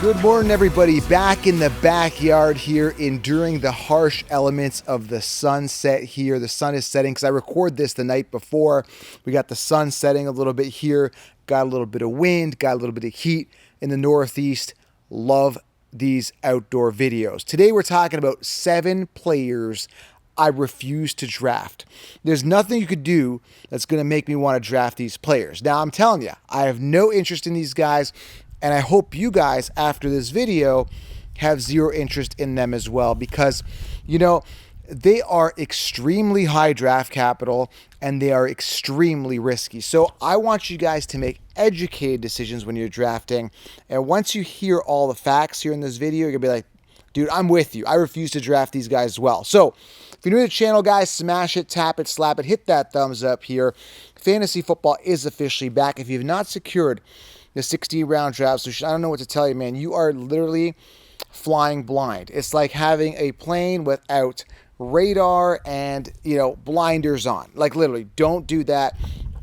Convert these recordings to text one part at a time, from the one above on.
Good morning, everybody. Back in the backyard here, enduring the harsh elements of the sunset here. The sun is setting because I record this the night before. We got the sun setting a little bit here. Got a little bit of wind, got a little bit of heat in the Northeast. Love these outdoor videos. Today we're talking about 7 players I refuse to draft. There's nothing you could do that's going to make me want to draft these players. Now, I'm telling you, I have no interest in these guys. And I hope you guys, after this video, have zero interest in them as well because, they are extremely high draft capital and they are extremely risky. So I want you guys to make educated decisions when you're drafting. And once you hear all the facts here in this video, you're going to be like, dude, I'm with you. I refuse to draft these guys as well. So if you're new to the channel, guys, smash it, tap it, slap it, hit that thumbs up here. Fantasy football is officially back. If you've not secured the 16-round draft solution, I don't know what to tell you, man. You are literally flying blind. It's like having a plane without radar and, blinders on. Like, literally, don't do that.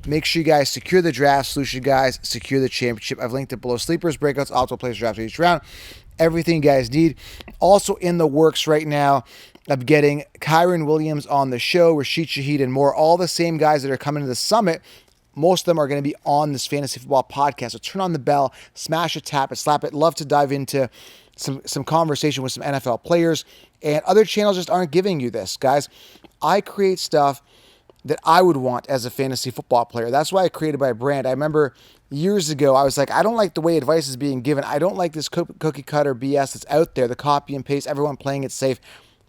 Make sure you guys secure the draft solution, guys. Secure the championship. I've linked it below. Sleepers, breakouts, auto plays, draft each round. Everything you guys need. Also in the works right now of getting Kyron Williams on the show, Rashid Shaheed, and more. All the same guys that are coming to the summit. Most of them are going to be on this fantasy football podcast. So turn on the bell, smash it, tap it, slap it. Love to dive into some conversation with some NFL players. And other channels just aren't giving you this, guys. I create stuff that I would want as a fantasy football player. That's why I created my brand. I remember years ago, I was like, I don't like the way advice is being given. I don't like this cookie cutter BS that's out there, the copy and paste, everyone playing it safe.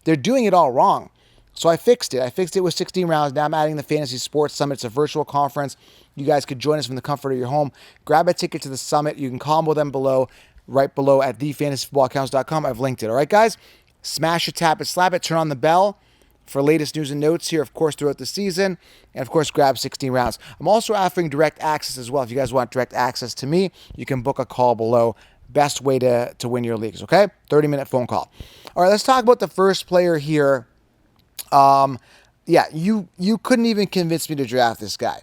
They're doing it all wrong. So I fixed it. I fixed it with 16 rounds. Now I'm adding the Fantasy Sports Summit. It's a virtual conference. You guys could join us from the comfort of your home. Grab a ticket to the summit. You can combo them below, right below at thefantasyfootballaccounts.com. I've linked it. All right, guys? Smash it, tap it, slap it. Turn on the bell for latest news and notes here, of course, throughout the season. And, of course, grab 16 rounds. I'm also offering direct access as well. If you guys want direct access to me, you can book a call below. Best way to win your leagues, okay? 30-minute phone call. All right, let's talk about the first player here. You couldn't even convince me to draft this guy.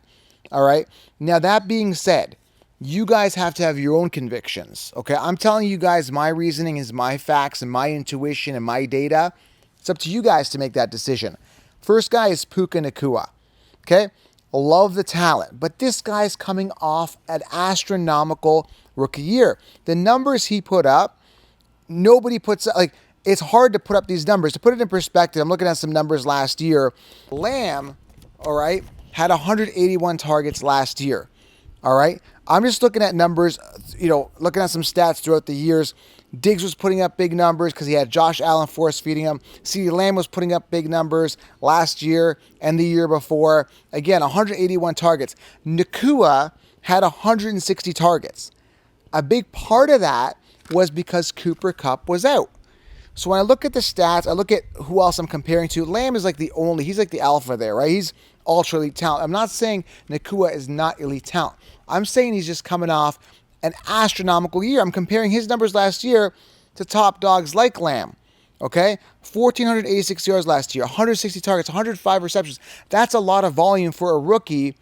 All right. Now, that being said, you guys have to have your own convictions. Okay. I'm telling you guys, my reasoning is my facts and my intuition and my data. It's up to you guys to make that decision. First guy is Nkua. Okay. Love the talent, but this guy's coming off an astronomical rookie year. The numbers he put up, nobody puts like, it's hard to put up these numbers. To put it in perspective, I'm looking at some numbers last year. Lamb, all right, had 181 targets last year, all right? I'm just looking at numbers, looking at some stats throughout the years. Diggs was putting up big numbers because he had Josh Allen force feeding him. CeeDee Lamb was putting up big numbers last year and the year before. Again, 181 targets. Nkua had 160 targets. A big part of that was because Cooper Kupp was out. So when I look at the stats, I look at who else I'm comparing to. Lamb is like he's like the alpha there, right? He's ultra elite talent. I'm not saying Nkua is not elite talent. I'm saying he's just coming off an astronomical year. I'm comparing his numbers last year to top dogs like Lamb, okay? 1,486 yards last year, 160 targets, 105 receptions. That's a lot of volume for a rookie.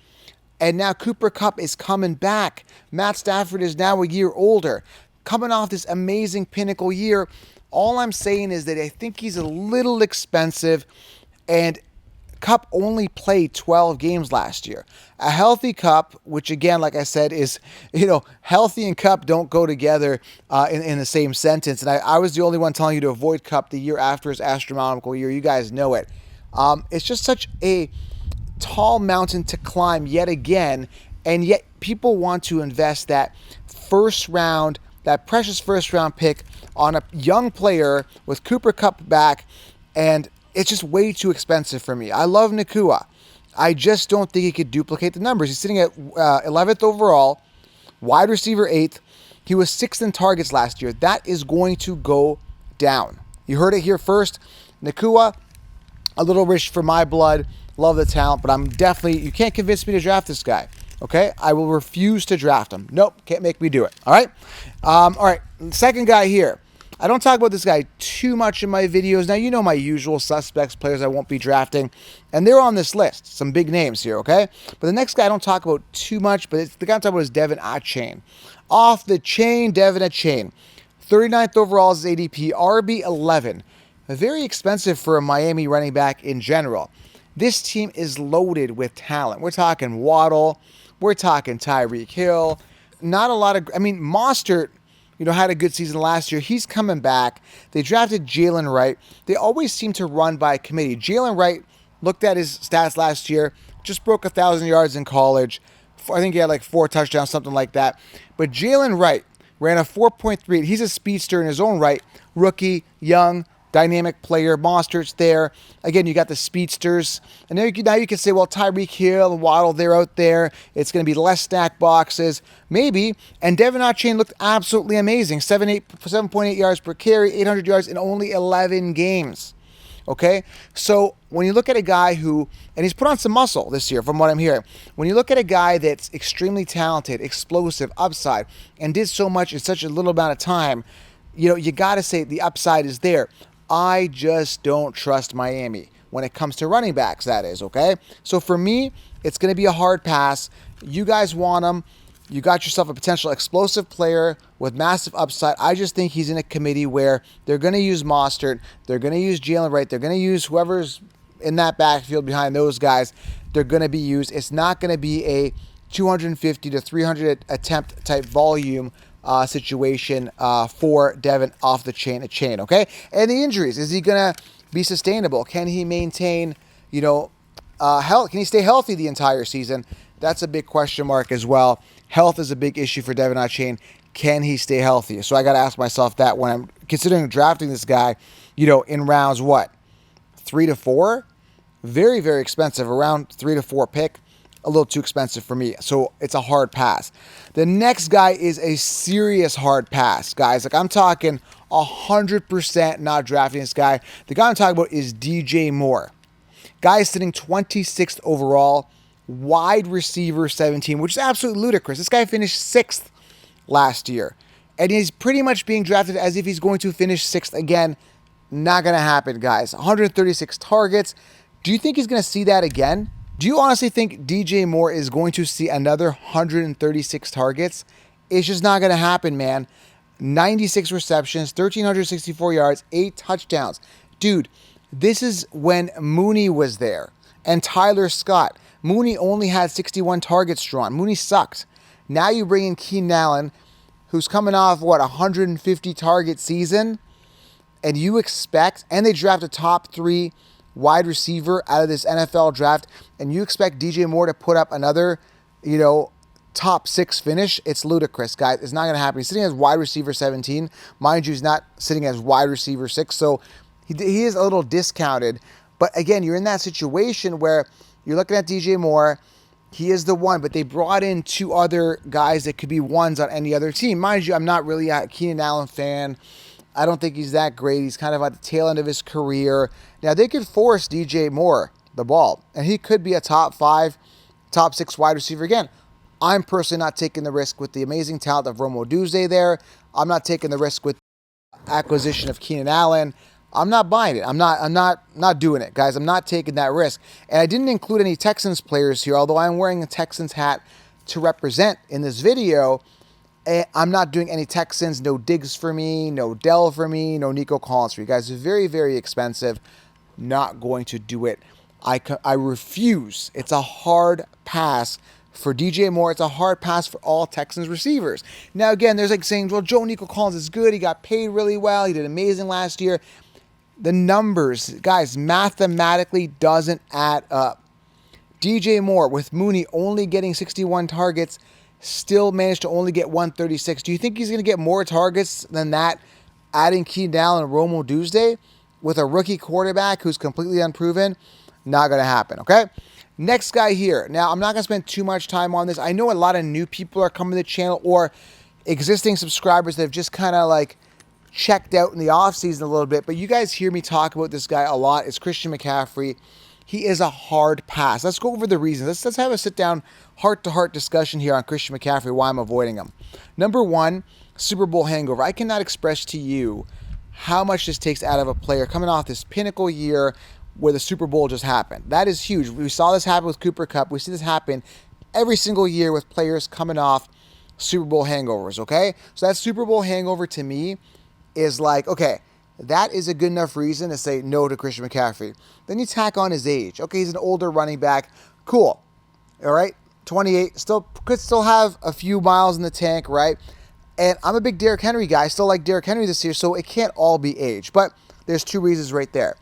And now Cooper Kupp is coming back. Matt Stafford is now a year older, coming off this amazing pinnacle year. All I'm saying is that I think he's a little expensive, and Kupp only played 12 games last year. A healthy Kupp, which again, like I said, is, healthy and Kupp don't go together in the same sentence. And I was the only one telling you to avoid Kupp the year after his astronomical year. You guys know it. It's just such a tall mountain to climb yet again, and yet people want to invest that precious first round pick on a young player with Cooper Kupp back, and it's just way too expensive for me. I love Nkua. I just don't think he could duplicate the numbers. He's sitting at 11th overall, wide receiver 8th. He was 6th in targets last year. That is going to go down. You heard it here first. Nkua, a little rich for my blood. Love the talent, but you can't convince me to draft this guy. Okay, I will refuse to draft him. Nope, can't make me do it. All right. All right. Second guy here. I don't talk about this guy too much in my videos. Now, you know my usual suspects, players I won't be drafting, and they're on this list. Some big names here, okay? But the next guy I don't talk about too much, but the guy I'm talking about is Achain. Off the chain, Achain. 39th overall is his ADP, RB11. Very expensive for a Miami running back in general. This team is loaded with talent. We're talking Waddle. We're talking Tyreek Hill. Not a lot of... I mean, Mostert, had a good season last year. He's coming back. They drafted Jalen Wright. They always seem to run by committee. Jalen Wright, looked at his stats last year, just broke 1,000 yards in college. I think he had like 4 touchdowns, something like that. But Jalen Wright ran a 4.3. He's a speedster in his own right. Rookie, young, dynamic player. Mostert's there. Again, you got the speedsters. And now you can say, well, Tyreek Hill and Waddle, they're out there. It's going to be less stack boxes. Maybe. And Achain looked absolutely amazing. 7.8 yards per carry, 800 yards in only 11 games. Okay? So when you look at a guy who, and he's put on some muscle this year from what I'm hearing. When you look at a guy that's extremely talented, explosive, upside, and did so much in such a little amount of time, you got to say the upside is there. I just don't trust Miami when it comes to running backs, that is, okay? So for me, it's going to be a hard pass. You guys want him. You got yourself a potential explosive player with massive upside. I just think he's in a committee where they're going to use Mostert. They're going to use Jalen Wright. They're going to use whoever's in that backfield behind those guys. They're going to be used. It's not going to be a 250 to 300 attempt type volume situation for Devin off the chain, okay? And the injuries, is he going to be sustainable? Can he maintain, health? Can he stay healthy the entire season? That's a big question mark as well. Health is a big issue for Devin Achain. Can he stay healthy? So I got to ask myself that when I'm considering drafting this guy, in rounds, 3 to 4? Very, very expensive. Around 3 to 4 pick. A little too expensive for me. So it's a hard pass. The next guy is a serious hard pass, guys. Like I'm talking 100% not drafting this guy. The guy I'm talking about is DJ Moore. Guy is sitting 26th overall. Wide receiver 17, which is absolutely ludicrous. This guy finished 6th last year. And he's pretty much being drafted as if he's going to finish 6th again. Not going to happen, guys. 136 targets. Do you think he's going to see that again? Do you honestly think DJ Moore is going to see another 136 targets? It's just not going to happen, man. 96 receptions, 1,364 yards, 8 touchdowns. Dude, this is when Mooney was there and Tyler Scott. Mooney only had 61 targets drawn. Mooney sucked. Now you bring in Keenan Allen, who's coming off, 150 target season, and you expect, and they draft a top 3 wide receiver out of this NFL draft, and you expect DJ Moore to put up another, top 6 finish. It's ludicrous, guys. It's not going to happen. He's sitting as wide receiver 17. Mind you, he's not sitting as wide receiver 6, so he is a little discounted. But again, you're in that situation where you're looking at DJ Moore. He is the one, but they brought in 2 other guys that could be ones on any other team. Mind you, I'm not really a Keenan Allen fan. I don't think he's that great. He's kind of at the tail end of his career. Now, they could force DJ Moore the ball, and he could be a top 5, top 6 wide receiver again. I'm personally not taking the risk with the amazing talent of Rome Odunze there. I'm not taking the risk with acquisition of Keenan Allen. I'm not buying it. I'm not doing it, guys. I'm not taking that risk. And I didn't include any Texans players here, although I'm wearing a Texans hat to represent in this video. I'm not doing any Texans. No Diggs for me, no Dell for me, no Nico Collins for you guys. It's very, very expensive. Not going to do it. I refuse. It's a hard pass for DJ Moore. It's a hard pass for all Texans receivers. Now, again, there's like saying, well, Nico Collins is good. He got paid really well. He did amazing last year. The numbers, guys, mathematically doesn't add up. DJ Moore, with Mooney only getting 61 targets, still managed to only get 136. Do you think he's going to get more targets than that, adding Keenan Allen and Rome Odunze with a rookie quarterback who's completely unproven? Not going to happen, okay? Next guy here. Now, I'm not going to spend too much time on this. I know a lot of new people are coming to the channel or existing subscribers that have just kind of like checked out in the offseason a little bit, but you guys hear me talk about this guy a lot. It's Christian McCaffrey. He is a hard pass. Let's go over the reasons. Let's have a sit-down, heart-to-heart discussion here on Christian McCaffrey, why I'm avoiding him. Number 1, Super Bowl hangover. I cannot express to you how much this takes out of a player coming off this pinnacle year where the Super Bowl just happened. That is huge. We saw this happen with Cooper Kupp. We see this happen every single year with players coming off Super Bowl hangovers, okay? So that Super Bowl hangover to me is like, okay, that is a good enough reason to say no to Christian McCaffrey. Then you tack on his age. Okay, he's an older running back. Cool. All right, 28, could still have a few miles in the tank, right? And I'm a big Derrick Henry guy. I still like Derrick Henry this year, so it can't all be age. But there's two reasons right there.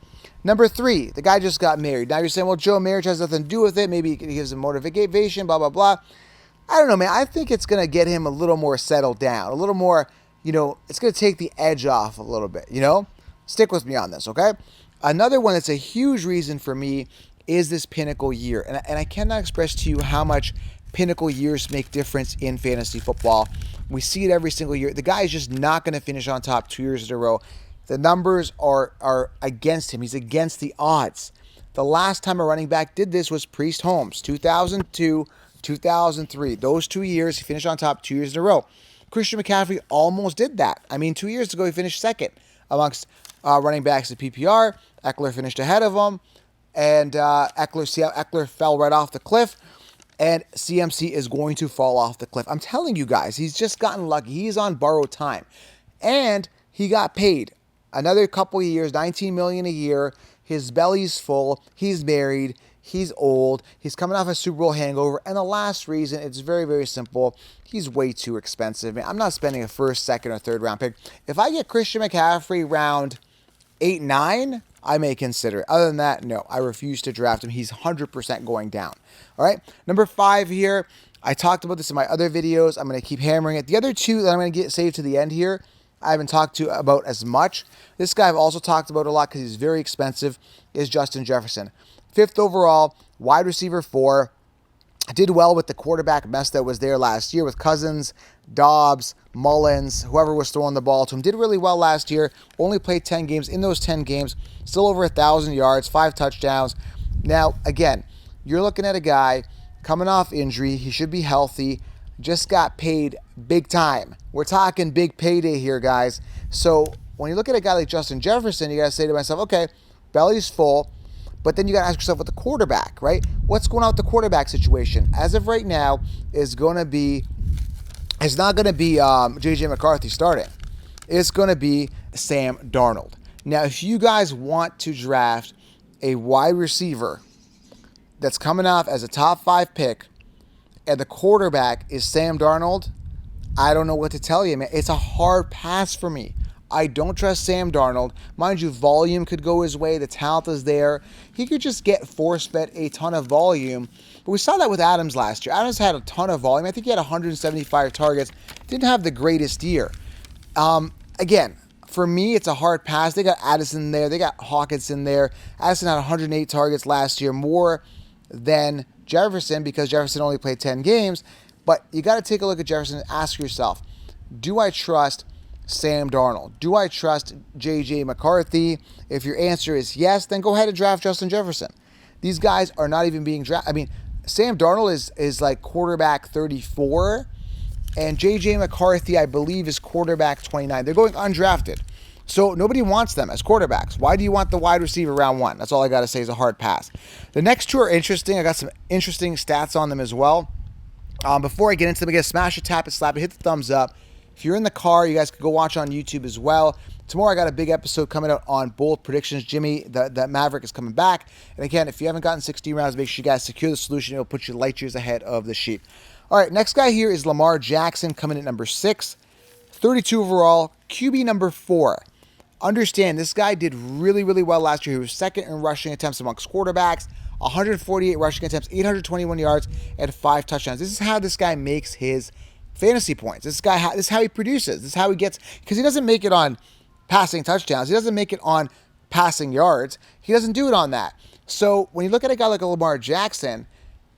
Number 3, the guy just got married. Now you're saying, well, Joe, marriage has nothing to do with it. Maybe it gives him motivation, blah, blah, blah. I don't know, man. I think it's going to get him a little more settled down, a little more, it's going to take the edge off a little bit, Stick with me on this, okay? Another one that's a huge reason for me is this pinnacle year. And I cannot express to you how much pinnacle years make difference in fantasy football. We see it every single year. The guy is just not going to finish on top 2 years in a row. The numbers are against him. He's against the odds. The last time a running back did this was Priest Holmes, 2002, 2003. Those 2 years, he finished on top 2 years in a row. Christian McCaffrey almost did that. 2 years ago, he finished second amongst running backs at PPR. Eckler finished ahead of him. And Eckler fell right off the cliff. And CMC is going to fall off the cliff. I'm telling you guys, he's just gotten lucky. He's on borrowed time. And he got paid another couple of years, $19 million a year. His belly's full. He's married. He's old. He's coming off a Super Bowl hangover. And the last reason, it's very, very simple. He's way too expensive. I'm not spending a first, second, or third round pick. If I get Christian McCaffrey round 8, 9, I may consider it. Other than that, no, I refuse to draft him. He's 100% going down. All right. Number 5 here. I talked about this in my other videos. I'm going to keep hammering it. The other 2 that I'm going to get saved to the end here, I haven't talked to about as much. This guy I've also talked about a lot because he's very expensive, is Justin Jefferson. 5th overall, wide receiver 4. Did well with the quarterback mess that was there last year with Cousins, Dobbs, Mullins, whoever was throwing the ball to him. Did really well last year. Only played 10 games. In those 10 games, still over 1,000 yards, 5 touchdowns. Now, again, you're looking at a guy coming off injury. He should be healthy. Just got paid big time. We're talking big payday here, guys. So when you look at a guy like Justin Jefferson, you got to say to myself, okay, belly's full. But then you got to ask yourself with the quarterback, right? What's going on with the quarterback situation? As of right now, it's not going to be J.J. McCarthy starting. It's going to be Sam Darnold. Now, if you guys want to draft a wide receiver that's coming off as a top 5 pick and the quarterback is Sam Darnold, I don't know what to tell you, man. It's a hard pass for me. I don't trust Sam Darnold. Mind you, volume could go his way. The talent is there. He could just get force-fed a ton of volume. But we saw that with Adams last year. Adams had a ton of volume. I think he had 175 targets. Didn't have the greatest year. Again, for me, it's a hard pass. They got Addison there. They got Hawkins in there. Addison had 108 targets last year, more than Jefferson because Jefferson only played 10 games. But you got to take a look at Jefferson and ask yourself, do I trust Sam Darnold? Do I trust J.J. McCarthy? If your answer is yes, then go ahead and draft Justin Jefferson. These guys are not even being drafted. Sam Darnold is like quarterback 34, and J.J. McCarthy, I believe, is quarterback 29. They're going undrafted. So nobody wants them as quarterbacks. Why do you want the wide receiver round 1? That's all I got to say is a hard pass. The next 2 are interesting. I got some interesting stats on them as well. Before I get into them, again, smash it, tap it, slap it, hit the thumbs up. If you're in the car, you guys can go watch on YouTube as well. Tomorrow I got a big episode coming out on bold predictions. Jimmy, the Maverick, is coming back. And again, if you haven't gotten 16 rounds, make sure you guys secure the solution. It'll put you light years ahead of the sheep. All right, next guy here is Lamar Jackson coming in at number 6. 32 overall, QB number 4. Understand, this guy did really, really well last year. He was second in rushing attempts amongst quarterbacks. 148 rushing attempts, 821 yards, and 5 touchdowns. This is how this guy makes his fantasy points. This is how he produces. This is how he gets, because he doesn't make it on passing touchdowns. He doesn't make it on passing yards. He doesn't do it on that. So when you look at a guy like a Lamar Jackson,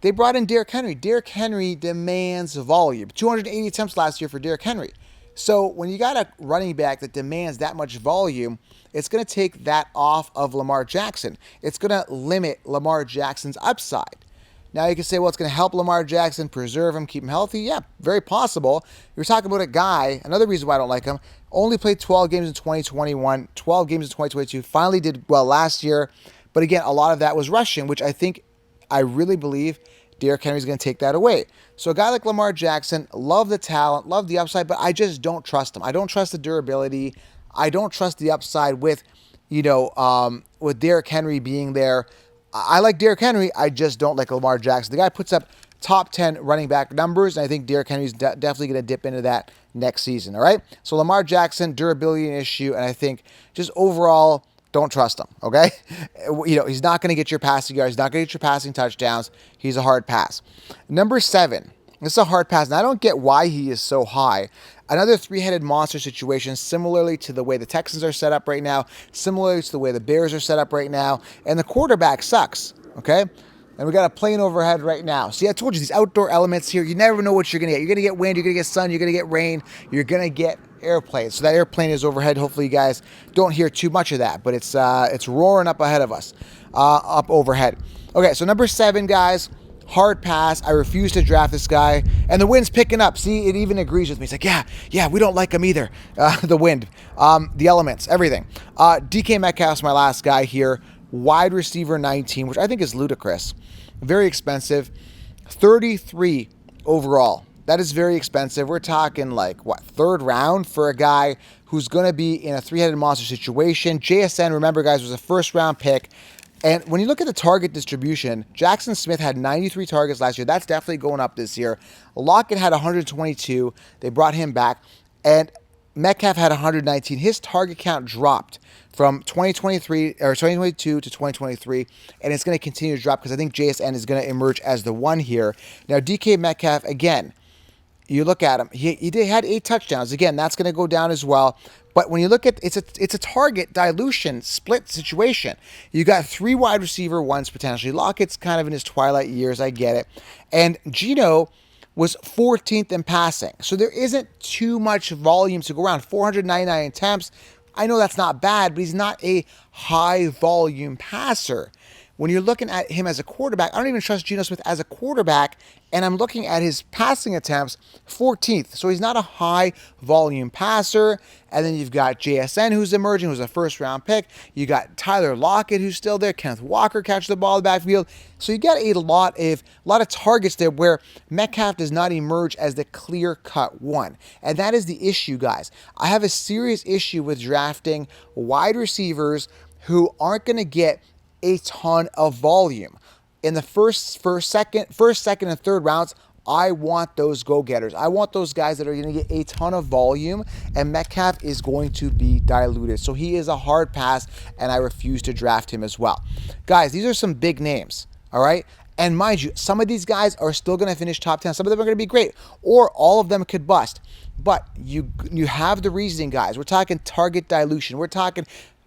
they brought in Derrick Henry. Derrick Henry demands volume. 280 attempts last year for Derrick Henry. So when you got a running back that demands that much volume, it's going to take that off of Lamar Jackson. It's going to limit Lamar Jackson's upside. Now you can say, well, it's going to help Lamar Jackson, preserve him, keep him healthy. Yeah, very possible. You're talking about a guy, another reason why I don't like him, only played 12 games in 2021, 12 games in 2022, finally did well last year. But again, a lot of that was rushing, which I really believe Derrick Henry's going to take that away. So a guy like Lamar Jackson, love the talent, love the upside, but I just don't trust him. I don't trust the durability. I don't trust the upside with, with Derrick Henry being there. I like Derrick Henry. I just don't like Lamar Jackson. The guy puts up top 10 running back numbers, and I think Derrick Henry's definitely going to dip into that next season, all right? So Lamar Jackson, durability an issue, and I think just overall, don't trust him, okay? He's not going to get your passing yards. He's not going to get your passing touchdowns. He's a hard pass. Number 7, this is a hard pass, and I don't get why he is so high. Another three-headed monster situation, similarly to the way the Texans are set up right now, similarly to the way the Bears are set up right now, and the quarterback sucks, okay? And we got a plane overhead right now. See, I told you, these outdoor elements here, you never know what you're going to get. You're going to get wind, you're going to get sun, you're going to get rain, you're going to get airplane. So that airplane is overhead. Hopefully you guys don't hear too much of that, but it's roaring up ahead of us, up overhead. Okay, so number 7, guys, hard pass. I refuse to draft this guy. And the wind's picking up. See, it even agrees with me. It's like, yeah, we don't like him either. The wind, the elements, everything. DK Metcalf's my last guy here. Wide receiver 19, which I think is ludicrous. Very expensive. 33 overall. That is very expensive. We're talking like, what, 3rd round for a guy who's going to be in a three-headed monster situation. JSN, remember, guys, was a 1st-round pick. And when you look at the target distribution, Jackson Smith had 93 targets last year. That's definitely going up this year. Lockett had 122. They brought him back. And Metcalf had 119. His target count dropped from 2022 to 2023, and it's going to continue to drop because I think JSN is going to emerge as the one here. Now, DK Metcalf, again, you look at him, he had 8 touchdowns. Again, that's going to go down as well. But when you look at it's a target dilution split situation. You got 3 wide receiver ones potentially. Lockett's kind of in his twilight years, I get it. And Geno was 14th in passing. So there isn't too much volume to go around. 499 attempts. I know that's not bad, but he's not a high volume passer. When you're looking at him as a quarterback, I don't even trust Geno Smith as a quarterback, and I'm looking at his passing attempts, 14th. So he's not a high volume passer. And then you've got JSN, who's emerging, who's a 1st-round pick. You got Tyler Lockett, who's still there. Kenneth Walker catches the ball in the backfield. So you got a lot of targets there where Metcalf does not emerge as the clear-cut one. And that is the issue, guys. I have a serious issue with drafting wide receivers who aren't going to get a ton of volume. In the first, second, and 3rd rounds, I want those go-getters. I want those guys that are going to get a ton of volume, and Metcalf is going to be diluted. So he is a hard pass, and I refuse to draft him as well. Guys, these are some big names, all right? And mind you, some of these guys are still going to finish top 10. Some of them are going to be great, or all of them could bust. But you have the reasoning, guys. We're talking target dilution. We're talking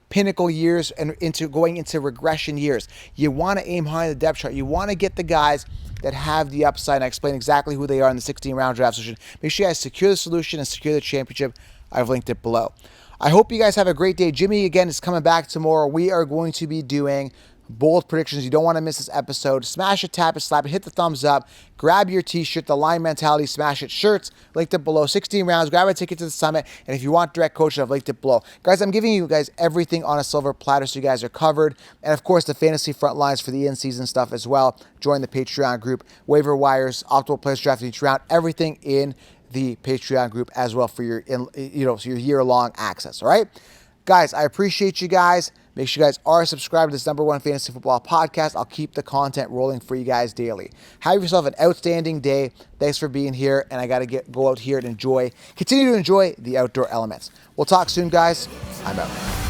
pinnacle years and going into regression years. You want to aim high in the depth chart. You want to get the guys that have the upside. And I explain exactly who they are in the 16-round draft solution. Make sure you guys secure the solution and secure the championship. I've linked it below. I hope you guys have a great day. Jimmy, again, is coming back tomorrow. We are going to be doing bold predictions. You don't want to miss this episode. Smash it, tap it, slap it, hit the thumbs up. Grab your t-shirt, the Line Mentality Smash It shirts. Linked it below. 16 rounds. Grab a ticket to the summit. And if you want direct coaching, I've linked it below. Guys, I'm giving you guys everything on a silver platter so you guys are covered. And of course, the fantasy front lines for the in-season stuff as well. Join the Patreon group. Waiver wires, optimal players drafted each round. Everything in the Patreon group as well for your your year-long access. All right, guys, I appreciate you guys. Make sure you guys are subscribed to this #1 fantasy football podcast. I'll keep the content rolling for you guys daily. Have yourself an outstanding day. Thanks for being here, and I got to go out here and continue to enjoy the outdoor elements. We'll talk soon, guys. I'm out.